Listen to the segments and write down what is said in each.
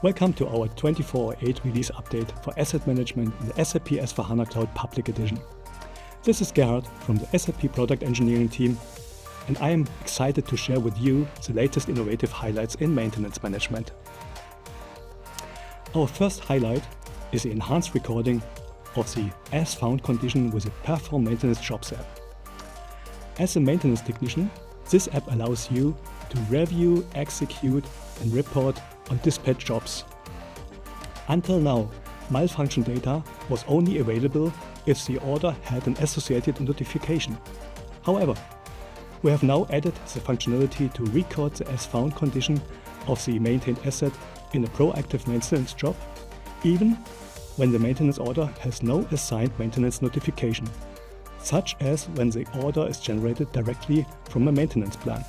Welcome to our 24.08 release update for asset management in the SAP S/4HANA Cloud Public Edition. This is Gerhard from the SAP Product Engineering team, and I am excited to share with you the latest innovative highlights in maintenance management. Our first highlight is the enhanced recording of the as found condition with the Perform Maintenance Jobs app. As a maintenance technician, this app allows you to review, execute, and report on dispatch jobs. Until now, malfunction data was only available if the order had an associated notification. However, we have now added the functionality to record the as found condition of the maintained asset in a proactive maintenance job, even when the maintenance order has no assigned maintenance notification, such as when the order is generated directly from a maintenance plan.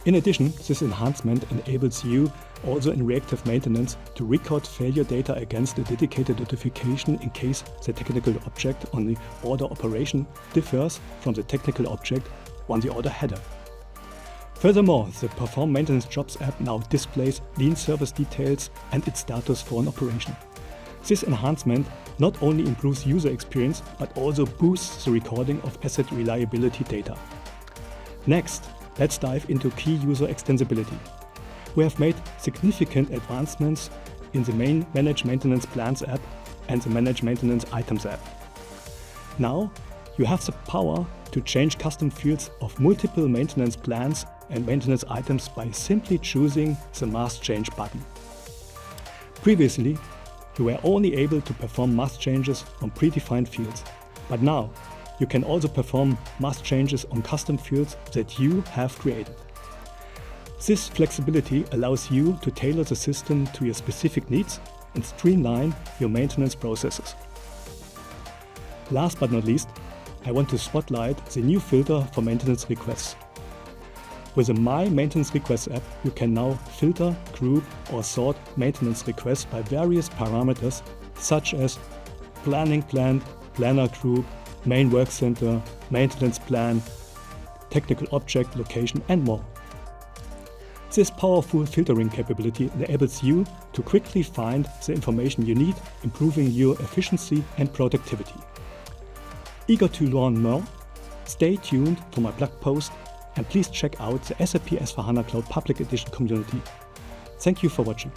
In addition, this enhancement enables you also in reactive maintenance to record failure data against a dedicated notification in case the technical object on the order operation differs from the technical object on the order header. Furthermore, the Perform Maintenance Jobs app now displays lean service details and its status for an operation. This enhancement not only improves user experience but also boosts the recording of asset reliability data. Next, let's dive into key user extensibility. We have made significant advancements in the main Manage Maintenance Plans app and the Manage Maintenance Items app. Now, you have the power to change custom fields of multiple maintenance plans and maintenance items by simply choosing the Mask Change button. Previously, you were only able to perform mask changes on predefined fields, but now you can also perform mask changes on custom fields that you have created. This flexibility allows you to tailor the system to your specific needs and streamline your maintenance processes. Last but not least, I want to spotlight the new filter for maintenance requests. With the My Maintenance Requests app, you can now filter, group, or sort maintenance requests by various parameters such as planning plan, planner group, main work center, maintenance plan, technical object, location, and more. This powerful filtering capability enables you to quickly find the information you need, improving your efficiency and productivity. Eager to learn more? Stay tuned for my blog post and please check out the SAP S/4HANA Cloud Public Edition community. Thank you for watching.